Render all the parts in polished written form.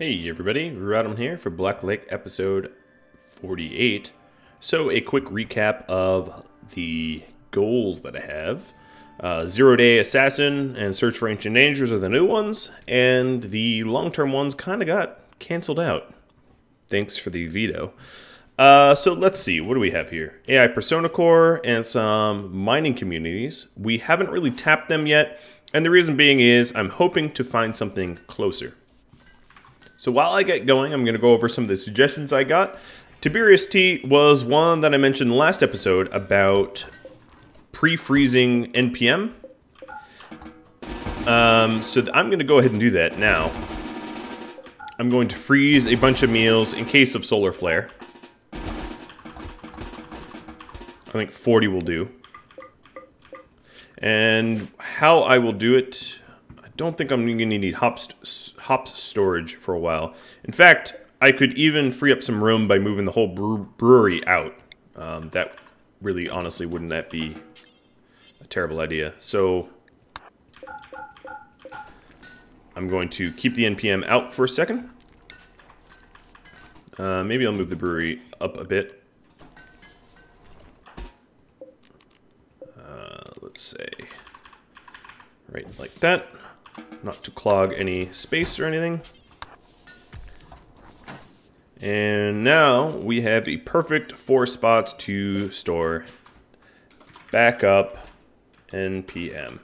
Hey everybody, Rhadamant here for Black Lake episode 48. So a quick recap of the goals that I have. 0-Day Assassin and Search for Ancient Dangers are the new ones, and the long-term ones kind of got canceled out. Thanks for the veto. So let's see, what do we have here? AI Persona Core and some mining communities. We haven't really tapped them yet, and the reason being is I'm hoping to find something closer. So while I get going, I'm going to go over some of the suggestions I got. Tiberius Tea was one that I mentioned last episode about pre-freezing NPM. So I'm going to go ahead and do that now. I'm going to freeze a bunch of meals in case of solar flare. I think 40 will do. And how I will do it, I don't think I'm going to need hops storage for a while. In fact, I could even free up some room by moving the whole brewery out. That really, honestly, wouldn't that be a terrible idea? So I'm going to keep the NPM out for a second. Maybe I'll move the brewery up a bit. Let's say right like that, not to clog any space or anything. And now we have a perfect 4 spots to store backup NPM.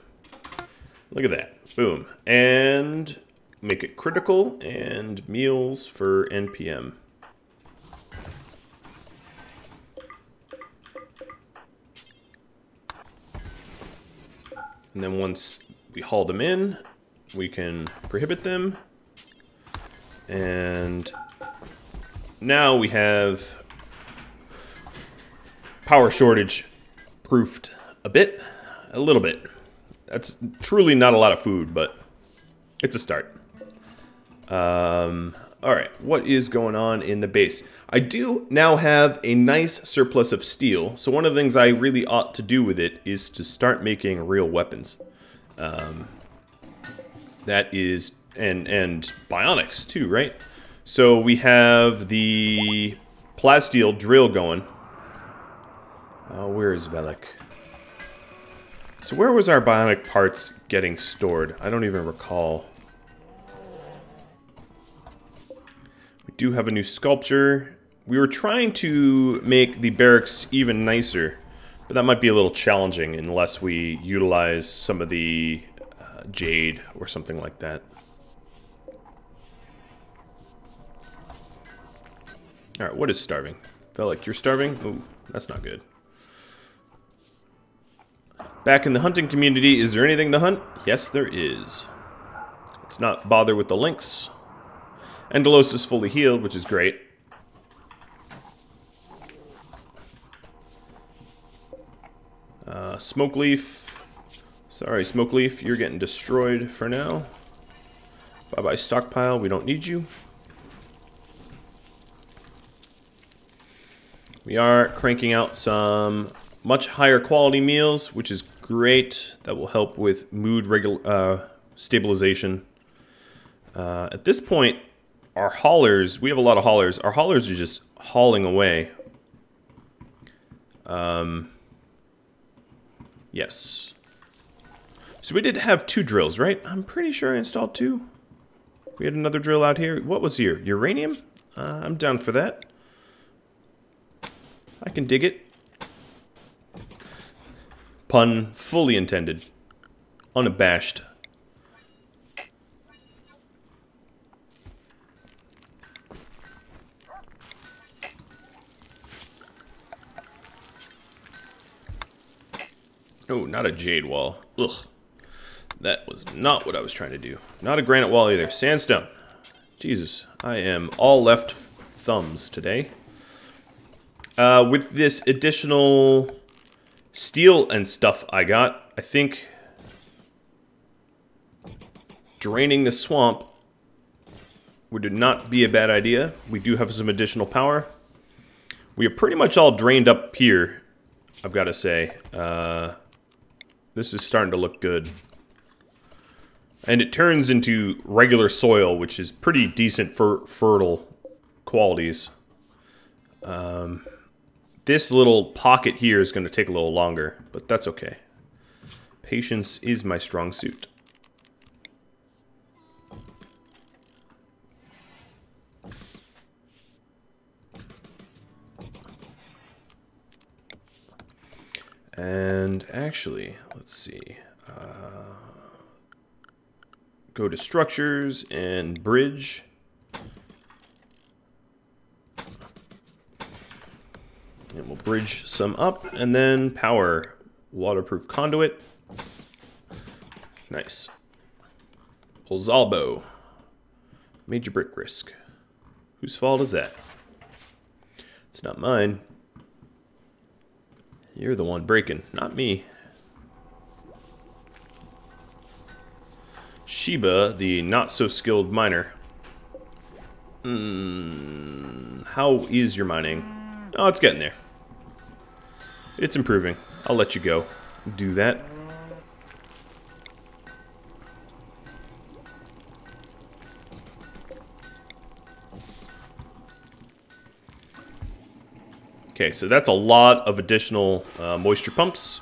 Look at that, boom. And make it critical and meals for NPM. And then once we haul them in, we can prohibit them. And now we have power shortage proofed a little bit. That's truly not a lot of food, but it's a start. All right, what is going on in the base? I do now have a nice surplus of steel, so one of the things I really ought to do with it is to start making real weapons. That is, and bionics too, right? So we have the plasteel drill going. Where is Velik? So where was our bionic parts getting stored? I don't even recall. We do have a new sculpture. We were trying to make the barracks even nicer, but that might be a little challenging unless we utilize some of the jade or something like that. Alright, what is starving? Felt like you're starving? Ooh, that's not good. Back in the hunting community, is there anything to hunt? Yes, there is. Let's not bother with the lynx. Endelos is fully healed, which is great. Smokeleaf. Sorry, Smokeleaf, you're getting destroyed for now. Bye-bye, stockpile. We don't need you. We are cranking out some much higher quality meals, which is great. That will help with mood stabilization. At this point, our haulers, we have a lot of haulers. Our haulers are just hauling away. Yes. So we did have 2 drills, right? I'm pretty sure I installed 2. We had another drill out here. What was here? Uranium? I'm down for that. I can dig it. Pun fully intended. Unabashed. Oh, not a jade wall. Ugh. That was not what I was trying to do. Not a granite wall either. Sandstone. Jesus, I am all left thumbs today. With this additional steel and stuff I got, I think draining the swamp would not be a bad idea. We do have some additional power. We are pretty much all drained up here, I've got to say. This is starting to look good. And it turns into regular soil, which is pretty decent for fertile qualities. This little pocket here is going to take a little longer, but that's okay. Patience is my strong suit. And actually, let's see. Go to structures and bridge. And we'll bridge some up, and then power. Waterproof conduit. Nice. Ozalbo. Major brick risk. Whose fault is that? It's not mine. You're the one breaking, not me. Sheba, the not-so-skilled miner. How is your mining? Oh, it's getting there. It's improving. I'll let you go. Do that. Okay, so that's a lot of additional moisture pumps.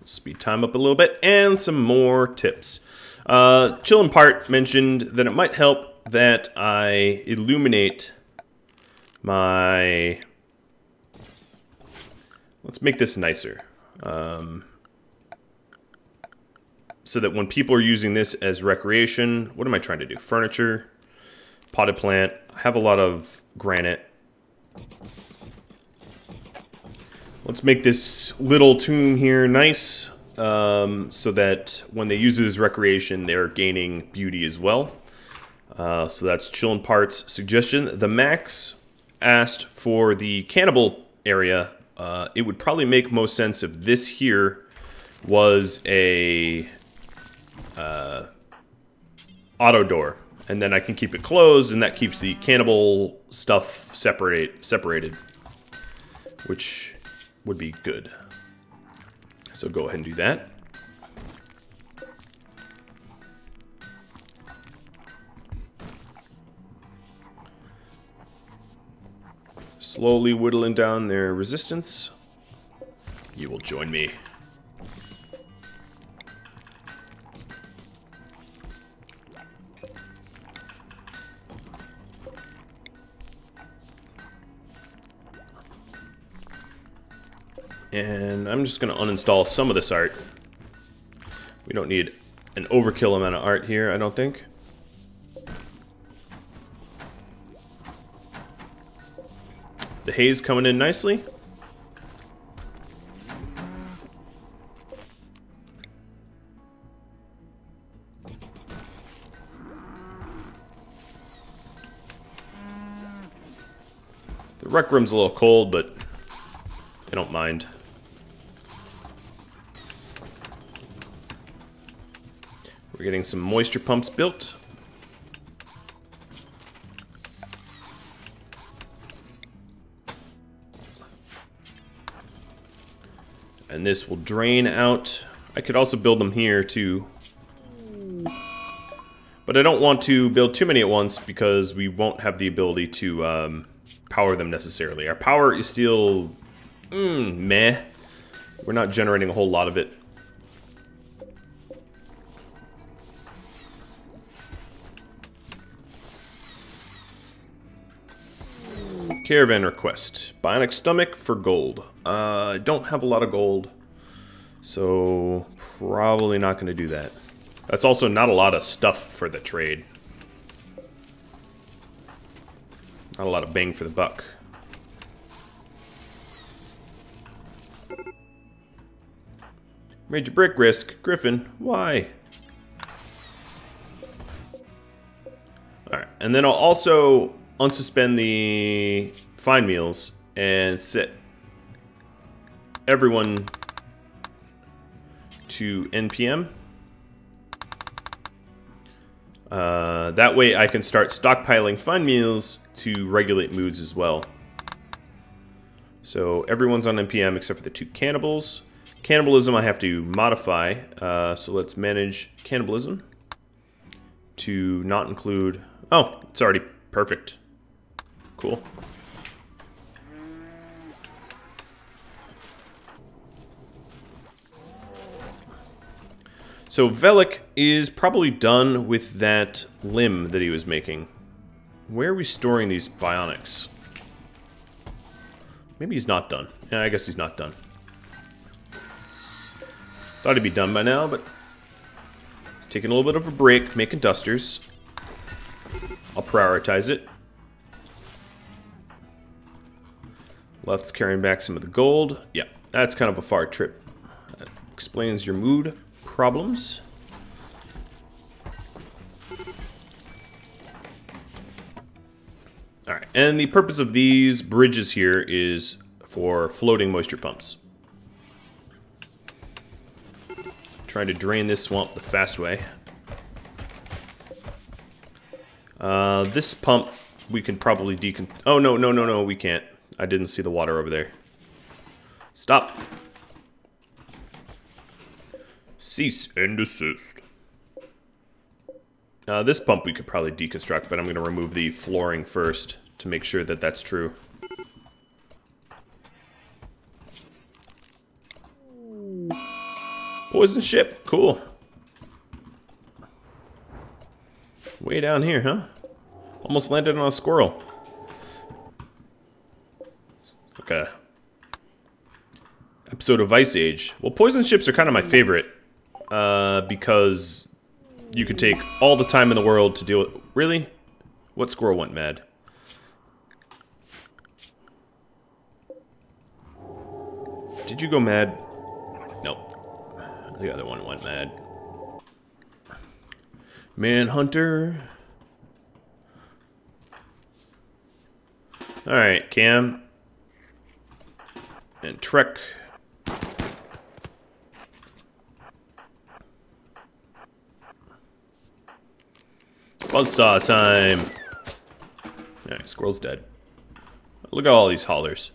Speed time up a little bit, and some more tips. Chillin' Part mentioned that it might help that I illuminate my... Let's make this nicer. So that when people are using this as recreation, what am I trying to do? Furniture, potted plant. I have a lot of granite. Let's make this little tomb here nice, so that when they use it as recreation, they're gaining beauty as well. So that's Chillin' Part's suggestion. The Max asked for the cannibal area. It would probably make most sense if this here was a auto door, and then I can keep it closed, and that keeps the cannibal stuff separated, which would be good. So go ahead and do that. Slowly whittling down their resistance. You will join me. And I'm just going to uninstall some of this art. We don't need an overkill amount of art here, I don't think. The hay's coming in nicely. The rec room's a little cold, but I don't mind. We're getting some moisture pumps built. And this will drain out. I could also build them here too. But I don't want to build too many at once because we won't have the ability to power them necessarily. Our power is still meh. We're not generating a whole lot of it. Caravan request. Bionic stomach for gold. I don't have a lot of gold, so probably not going to do that. That's also not a lot of stuff for the trade. Not a lot of bang for the buck. Major brick risk. Griffin, why? Alright, and then I'll also unsuspend the fine meals and set everyone to NPM. That way I can start stockpiling fine meals to regulate moods as well. So everyone's on NPM except for the two cannibals. Cannibalism I have to modify, so let's manage cannibalism to not include... Oh, it's already perfect. Cool. So Velik is probably done with that limb that he was making. Where are we storing these bionics? Maybe he's not done. Yeah, I guess he's not done. Thought he'd be done by now, but he's taking a little bit of a break, making dusters. I'll prioritize it. Left's carrying back some of the gold. Yeah, that's kind of a far trip. That explains your mood problems. Alright, and the purpose of these bridges here is for floating moisture pumps. Trying to drain this swamp the fast way. This pump, we can probably Oh, no, we can't. I didn't see the water over there. Stop. Cease and desist. This pump we could probably deconstruct, but I'm going to remove the flooring first to make sure that that's true. Poison ship, cool. Way down here, huh? Almost landed on a squirrel. It's like a episode of Ice Age. Well, poison ships are kind of my favorite, because you can take all the time in the world to deal with... Really? What squirrel went mad? Did you go mad? Nope. The other one went mad. Manhunter. Alright, Cam. And Trek. Buzzsaw time! Alright, squirrel's dead. Look at all these haulers.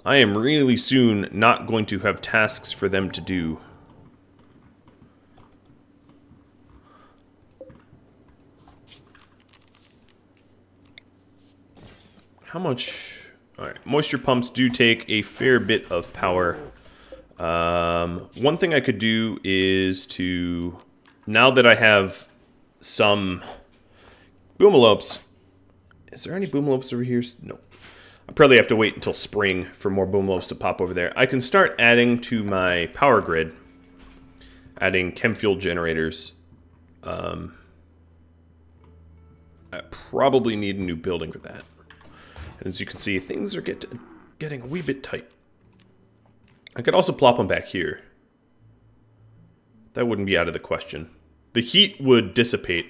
I am really soon not going to have tasks for them to do. How much... Alright, moisture pumps do take a fair bit of power. One thing I could do is to... Now that I have some boomalopes... Is there any boomalopes over here? No. I probably have to wait until spring for more boomalopes to pop over there. I can start adding to my power grid. Adding chem fuel generators. I probably need a new building for that. As you can see, things are getting a wee bit tight. I could also plop them back here. That wouldn't be out of the question. The heat would dissipate.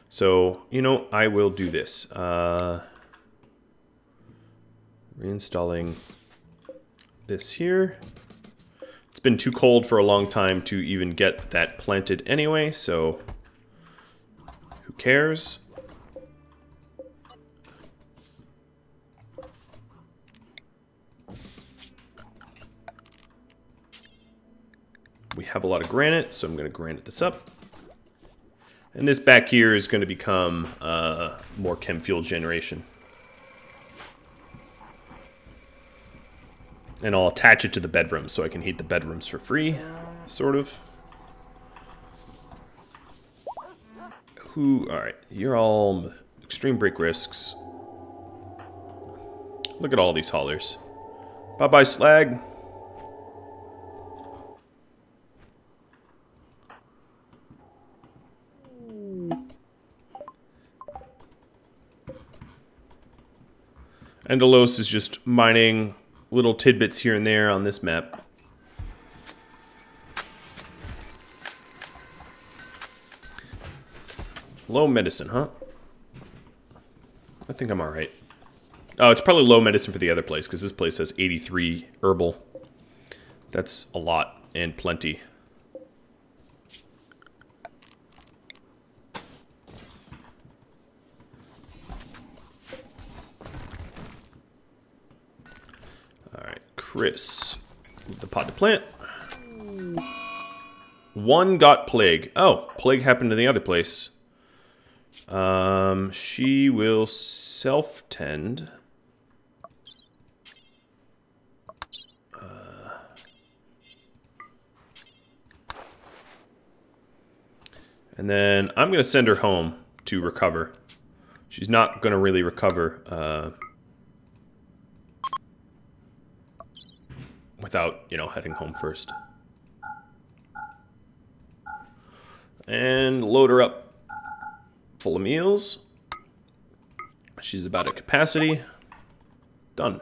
So, you know, I will do this. Reinstalling this here. It's been too cold for a long time to even get that planted anyway, so who cares? We have a lot of granite, so I'm going to granite this up. And this back here is going to become more chem fuel generation. And I'll attach it to the bedrooms so I can heat the bedrooms for free, sort of. Alright, you're all extreme break risks. Look at all these haulers. Bye-bye, slag. Endelos is just mining little tidbits here and there on this map. Low medicine, huh? I think I'm alright. Oh, it's probably low medicine for the other place, because this place has 83 herbal. That's a lot, and plenty. Alright, Chris. Move the pot to plant. One got plague. Oh, plague happened in the other place. She will self-tend. And then I'm going to send her home to recover. She's not going to really recover without, you know, heading home first. And load her up full of meals. She's about at capacity. Done.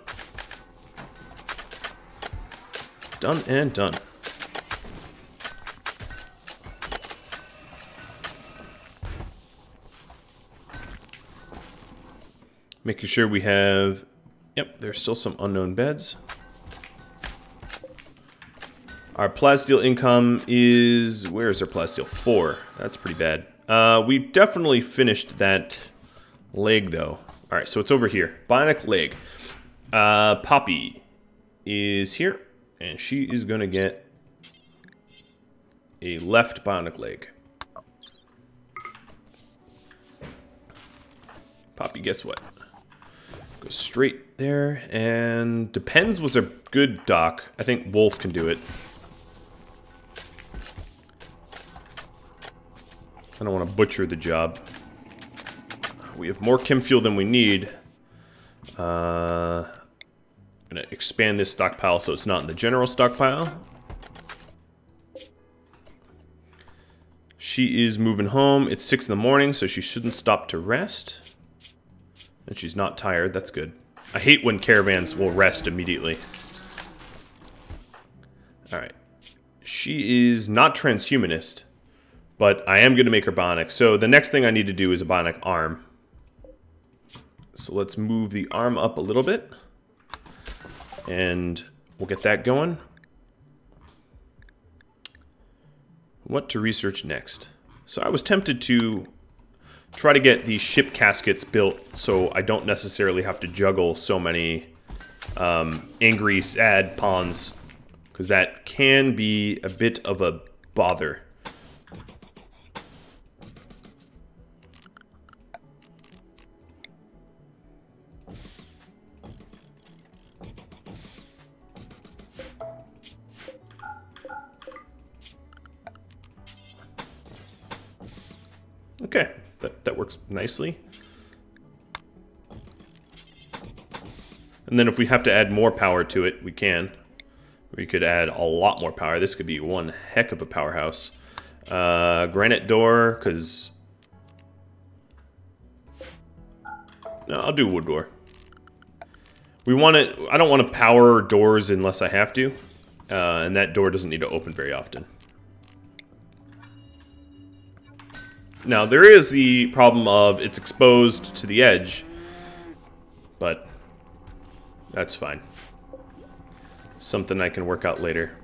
Done and done. Making sure we have... Yep, there's still some unknown beds. Our plasteel income is... Where is our plasteel? 4. That's pretty bad. We definitely finished that leg, though. Alright, so it's over here. Bionic leg. Poppy is here. And she is going to get a left bionic leg. Poppy, guess what? Go straight there. And Depends was a good doc. I think Wolf can do it. I don't want to butcher the job. We have more chem fuel than we need. I'm going to expand this stockpile so it's not in the general stockpile. She is moving home. It's 6 in the morning, so she shouldn't stop to rest. And she's not tired. That's good. I hate when caravans will rest immediately. Alright. She is not transhumanist, but I am going to make her bionic. So the next thing I need to do is a bionic arm. So let's move the arm up a little bit. And we'll get that going. What to research next? So I was tempted to try to get these ship caskets built so I don't necessarily have to juggle so many angry, sad pawns, because that can be a bit of a bother. Okay, that works nicely. And then if we have to add more power to it, we can. We could add a lot more power. This could be one heck of a powerhouse. Granite door, because... No, I'll do wood door. We want it... I don't want to power doors unless I have to. And that door doesn't need to open very often. Now, there is the problem of it's exposed to the edge, but that's fine. Something I can work out later.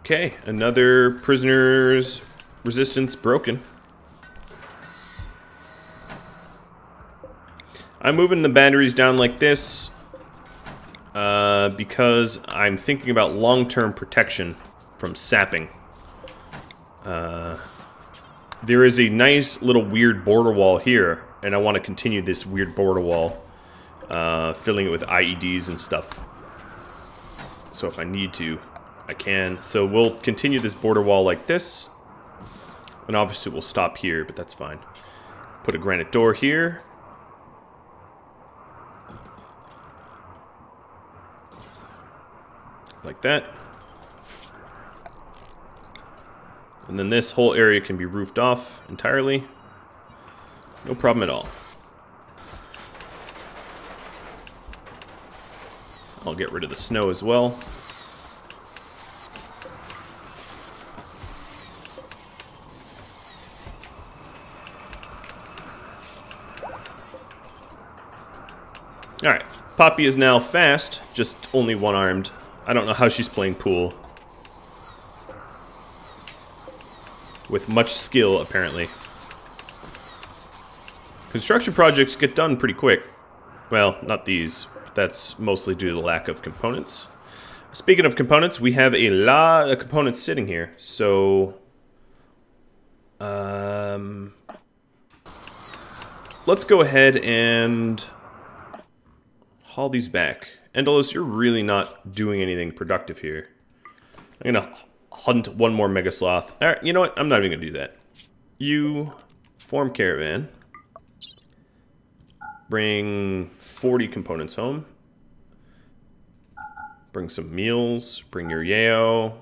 Okay, another prisoner's resistance broken. I'm moving the batteries down like this because I'm thinking about long-term protection from sapping. There is a nice little weird border wall here, and I want to continue this weird border wall, filling it with IEDs and stuff. So if I need to, I can. So we'll continue this border wall like this, and obviously we'll stop here, but that's fine. Put a granite door here. Like that. And then this whole area can be roofed off entirely. No problem at all. I'll get rid of the snow as well. Alright, Poppy is now fast, just only one-armed. I don't know how she's playing pool. With much skill, apparently. Construction projects get done pretty quick. Well, not these. But that's mostly due to the lack of components. Speaking of components, we have a lot of components sitting here. So, let's go ahead and haul these back. Endolos, you're really not doing anything productive here. I'm going to hunt one more Mega Sloth. Alright, you know what? I'm not even going to do that. You form caravan. Bring 40 components home. Bring some meals. Bring your yayo.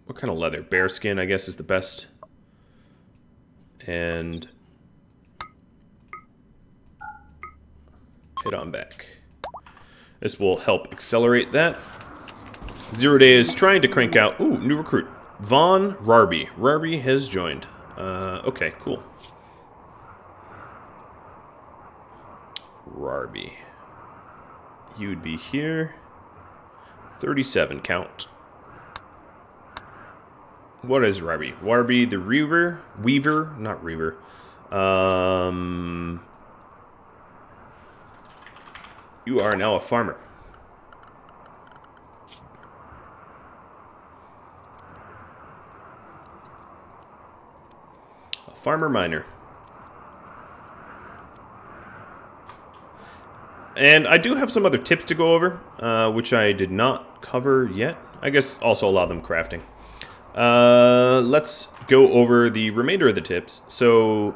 What kind of leather? Bearskin, I guess, is the best. And head on back. This will help accelerate that. 0 Day is trying to crank out... Ooh, new recruit. Von Rarby. Rarby has joined. Okay, cool. Rarby. You would be here. 37 count. What is Rarby? Rarby the Reaver? Weaver? Not Reaver. You are now a farmer. A farmer miner. And I do have some other tips to go over, which I did not cover yet. I guess also a lot of them crafting. Let's go over the remainder of the tips. So,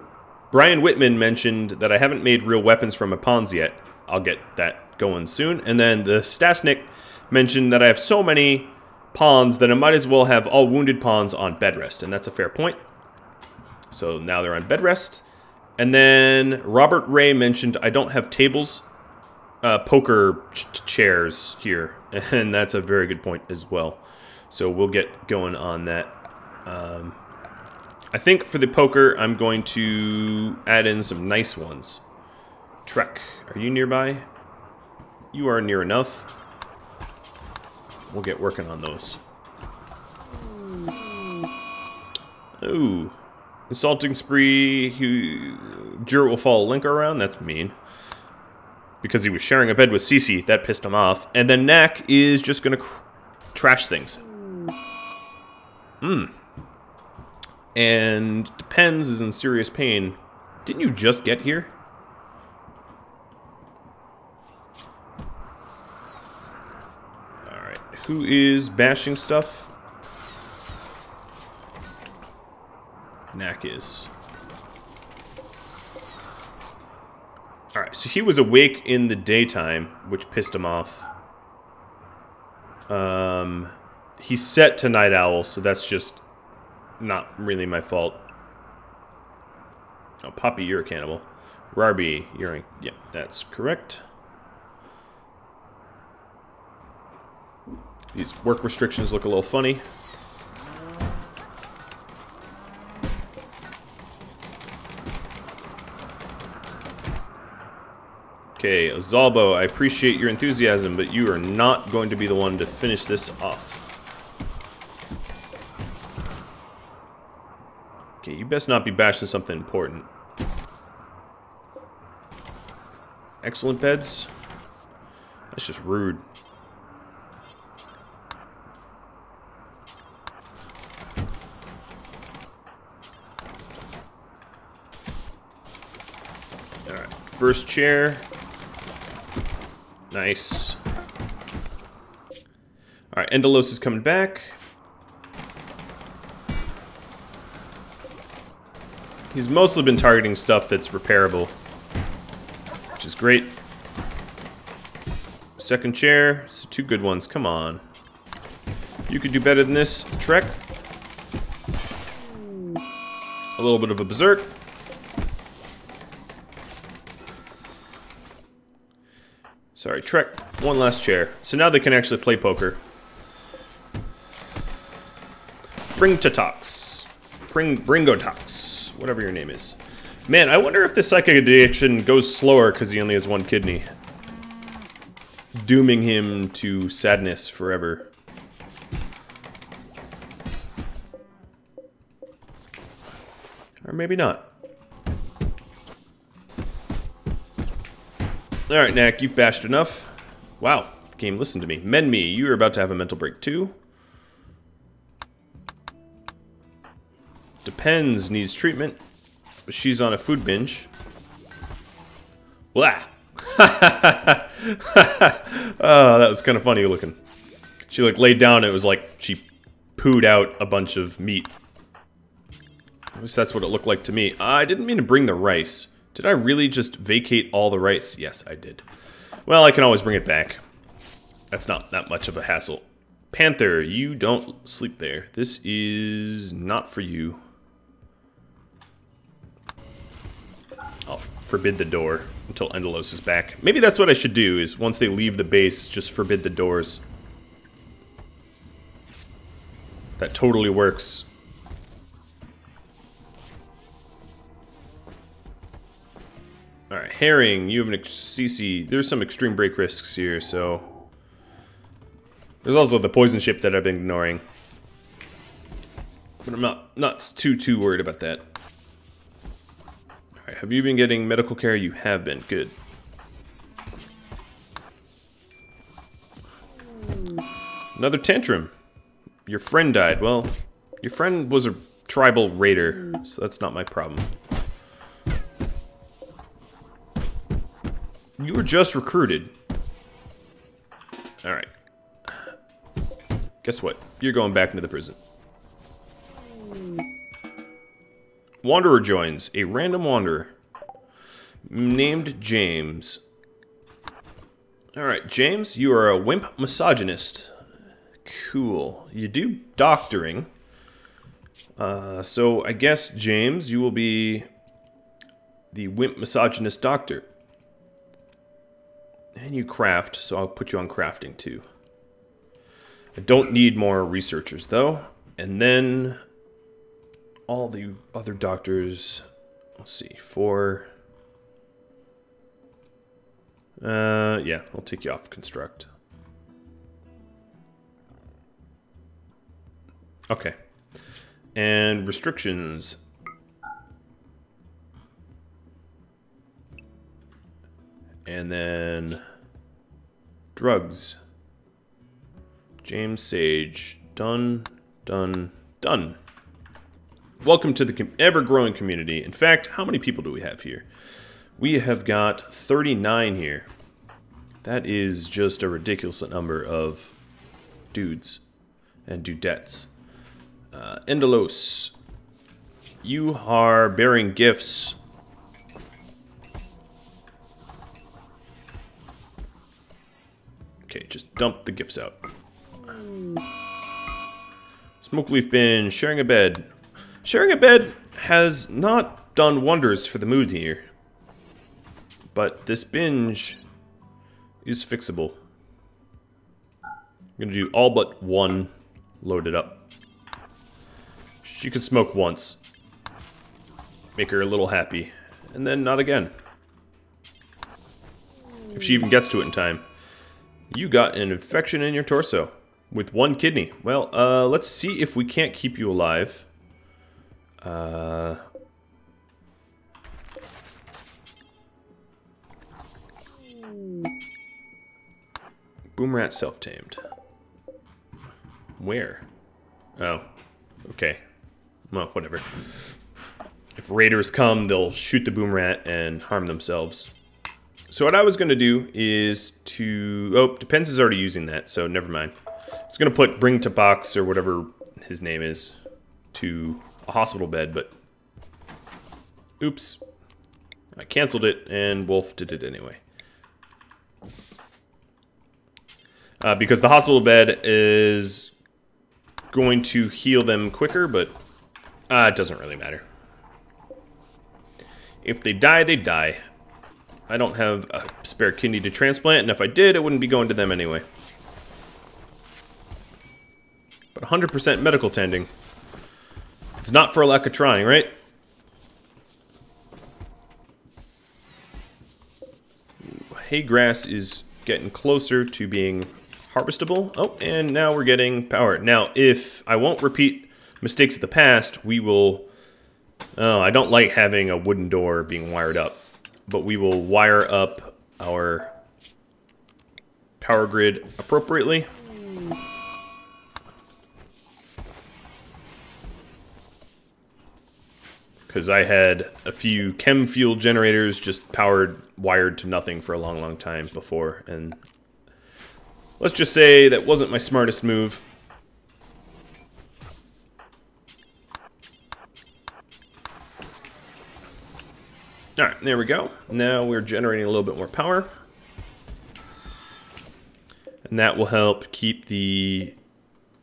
Brian Whitman mentioned that I haven't made real weapons from my pawns yet. I'll get that going soon. And then the Stasnik mentioned that I have so many pawns that I might as well have all wounded pawns on bed rest. And that's a fair point. So now they're on bed rest. And then Robert Ray mentioned I don't have tables, poker chairs here. And that's a very good point as well. So we'll get going on that. I think for the poker, I'm going to add in some nice ones. Trek, are you nearby? You are near enough. We'll get working on those. Ooh. Assaulting spree. Juror will follow Link around. That's mean. Because he was sharing a bed with Cece. That pissed him off. And then Knack is just going to trash things. And Depends is in serious pain. Didn't you just get here? Alright. Who is bashing stuff? Knack is. Alright, so he was awake in the daytime, which pissed him off. He's set to Night Owl, so that's just not really my fault. Oh, Poppy, you're a cannibal. Rarby, you're a... Yeah, that's correct. These work restrictions look a little funny. Okay, Zalbo, I appreciate your enthusiasm, but you are not going to be the one to finish this off. Okay, you best not be bashing something important. Excellent beds. That's just rude. Alright, first chair. Nice. Alright, Endolos is coming back. He's mostly been targeting stuff that's repairable, which is great. Second chair, so 2 good ones, come on. You could do better than this, Trek. A little bit of a berserk. Sorry, Trek, one last chair. So now they can actually play poker. Bring-to-tox. Bringo-tox. Whatever your name is. Man, I wonder if the psychic addiction goes slower because he only has 1 kidney. Dooming him to sadness forever. Or maybe not. Alright, Knack, you've bashed enough. Wow, the game listened to me. Mend me, you are about to have a mental break too. Depends needs treatment, but she's on a food binge. Blah! Oh, that was kind of funny looking. She like laid down and it was like she pooed out a bunch of meat. At least that's what it looked like to me. I didn't mean to bring the rice. Did I really just vacate all the rice? Yes, I did. Well, I can always bring it back. That's not that much of a hassle. Panther, you don't sleep there. This is not for you. I'll forbid the door until Endelos is back. Maybe that's what I should do, is once they leave the base, just forbid the doors. That totally works. Alright, Herring, you have an CC. There's some extreme break risks here, so... There's also the poison ship that I've been ignoring. But I'm not too worried about that. Alright, have you been getting medical care? You have been. Good. Another tantrum. Your friend died. Well, your friend was a tribal raider, so that's not my problem. You were just recruited. Alright. Guess what? You're going back into the prison. Wanderer joins. A random wanderer. Named James. Alright, James, you are a wimp misogynist. Cool. You do doctoring. So I guess, James, you will be the wimp misogynist doctor. And you craft, so I'll put you on crafting too. I don't need more researchers though. And then all the other doctors, let's see, yeah, I'll take you off construct. Okay. And restrictions. And then drugs. James Sage. Done, done, done. Welcome to the ever-growing community. In fact, how many people do we have here? We have got 39 here. That is just a ridiculous number of dudes and dudettes. Endelos. You are bearing gifts. Okay, just dump the gifts out. Smoke leaf bin, sharing a bed. Sharing a bed has not done wonders for the mood here. But this binge is fixable. I'm gonna do all but one loaded up. She can smoke once. Make her a little happy. And then not again. If she even gets to it in time. You got an infection in your torso with one kidney. Well, let's see if we can't keep you alive. Boom rat self-tamed. Where? Oh, okay. Well, whatever. If raiders come, they'll shoot the boom rat and harm themselves. So what I was going to do is to... Oh, Depends is already using that, so never mind. I was going to put bring to box, or whatever his name is, to a hospital bed, but... Oops. I canceled it, and Wolf did it anyway. Because the hospital bed is going to heal them quicker, but it doesn't really matter. If they die, they die. I don't have a spare kidney to transplant, and if I did, it wouldn't be going to them anyway. But 100% medical tending. It's not for a lack of trying, right? Hay grass is getting closer to being harvestable. Oh, and now we're getting power. Now, if I won't repeat mistakes of the past, we will... Oh, I don't like having a wooden door being wired up. But we will wire up our power grid appropriately. Because I had a few chem fuel generators just wired to nothing for a long, long time before. And let's just say that wasn't my smartest move. Alright, there we go. Now we're generating a little bit more power. And that will help keep the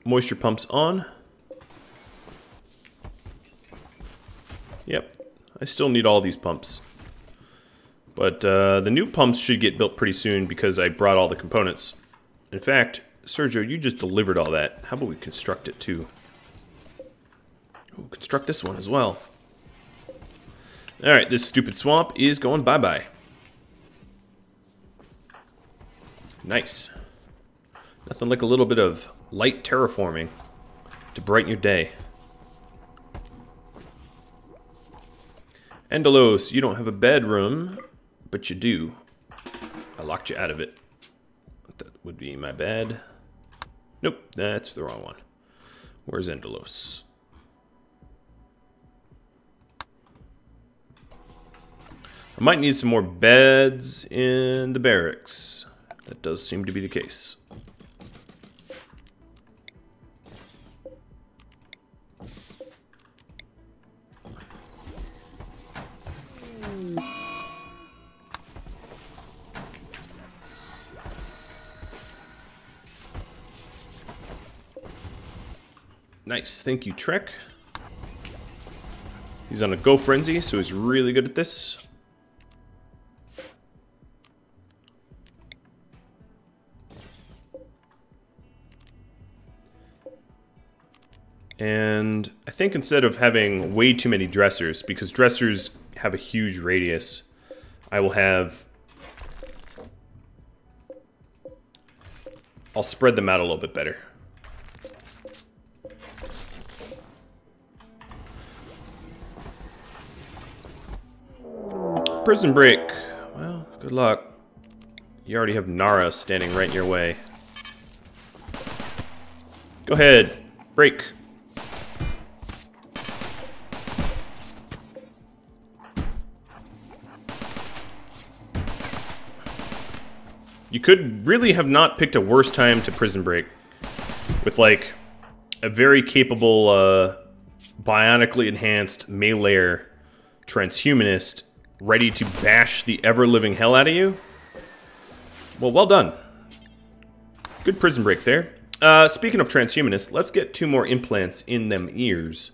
moisture pumps on. Yep, I still need all these pumps. But the new pumps should get built pretty soon because I brought all the components. In fact, Sergio, you just delivered all that. How about we construct it too? Ooh, construct this one as well. Alright, this stupid swamp is going bye-bye. Nice. Nothing like a little bit of light terraforming to brighten your day. Endelos, you don't have a bedroom, but you do. I locked you out of it. That would be my bad. Nope, that's the wrong one. Where's Endelos? I might need some more beds in the barracks. That does seem to be the case. Nice, thank you, Trek. He's on a go frenzy, so he's really good at this. And I think instead of having way too many dressers, because dressers have a huge radius, I will have... I'll spread them out a little bit better. Prison break. Well, good luck. You already have Nara standing right in your way. Go ahead. Break. You could really have not picked a worse time to prison break. With, like, a very capable, bionically enhanced melee transhumanist ready to bash the ever-living hell out of you. Well, well done. Good prison break there. Speaking of transhumanists, let's get 2 more implants in them ears.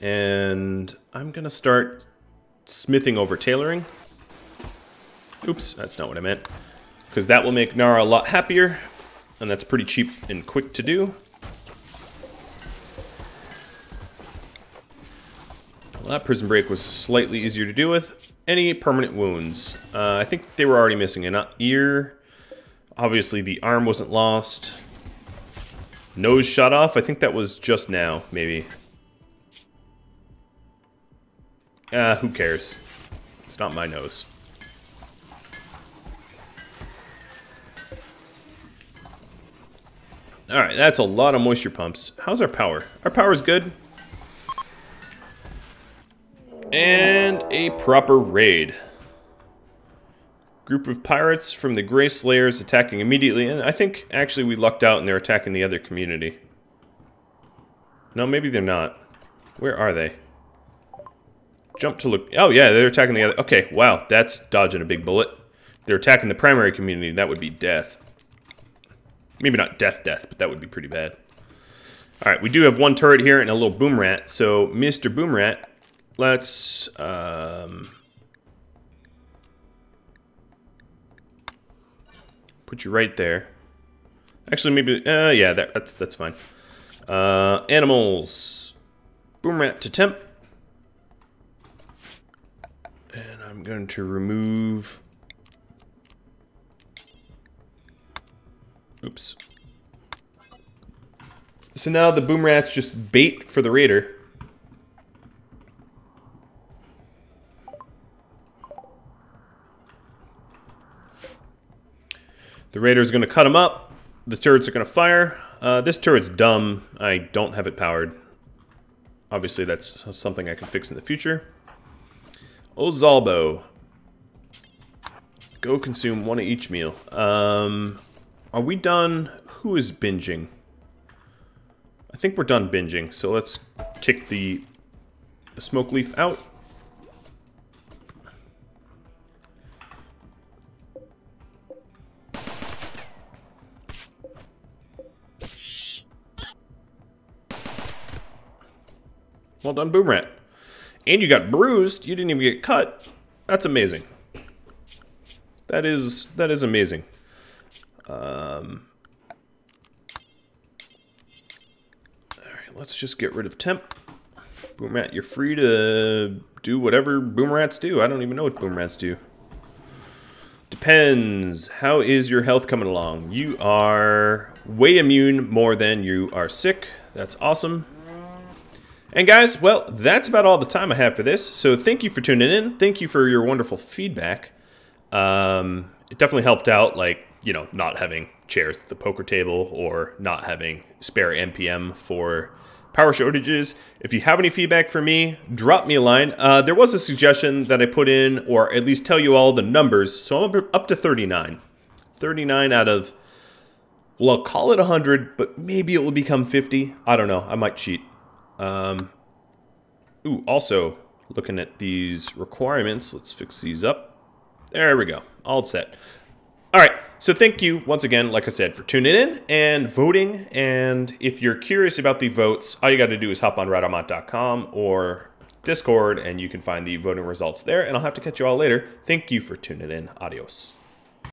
And I'm gonna start smithing over tailoring. Oops, that's not what I meant. Because that will make Nara a lot happier, and that's pretty cheap and quick to do. Well, that prison break was slightly easier to deal with. Any permanent wounds? I think they were already missing an ear. Obviously, the arm wasn't lost. Nose shot off. I think that was just now, maybe. Who cares? It's not my nose. Alright, that's a lot of moisture pumps. How's our power? Our power's good. And a proper raid. Group of pirates from the Grey Slayers attacking immediately. And I think, actually, we lucked out and they're attacking the other community. No, maybe they're not. Where are they? Jump to look. Oh, yeah, they're attacking the other. Okay, wow, that's dodging a big bullet. They're attacking the primary community. That would be death. Maybe not death, but that would be pretty bad. All right, we do have 1 turret here and a little boom rat. So, Mr. Boom Rat, let's put you right there. Actually, maybe. Yeah, that's fine. Animals. Boom rat to temp. And I'm going to remove... Oops. So now the boom rat's just bait for the raider. The Raider's going to cut him up. The turrets are going to fire. This turret's dumb. I don't have it powered. Obviously, that's something I can fix in the future. Ozalbo. Go consume one of each meal. Are we done? Who is binging? I think we're done binging, so let's kick the smoke leaf out. Well done, Boomrat. And you got bruised. You didn't even get cut. That's amazing. That is amazing. Alright, let's just get rid of temp. Boomrat, you're free to do whatever Boomerats do. I don't even know what Boomerats do. Depends. How is your health coming along? You are way immune more than you are sick. That's awesome. And guys, well, that's about all the time I have for this. So thank you for tuning in. Thank you for your wonderful feedback. It definitely helped out, like, you know, not having chairs at the poker table or not having spare NPM for power shortages. If you have any feedback for me, drop me a line. There was a suggestion that I put in, or at least tell you all the numbers. So I'm up to 39. 39 out of, well, I'll call it 100, but maybe it will become 50. I don't know. I might cheat. Ooh, also, looking at these requirements, let's fix these up. There we go. All set. All right, so thank you once again, like I said, for tuning in and voting. And if you're curious about the votes, all you got to do is hop on Rhadamant.com or Discord, and you can find the voting results there. And I'll have to catch you all later. Thank you for tuning in. Adios.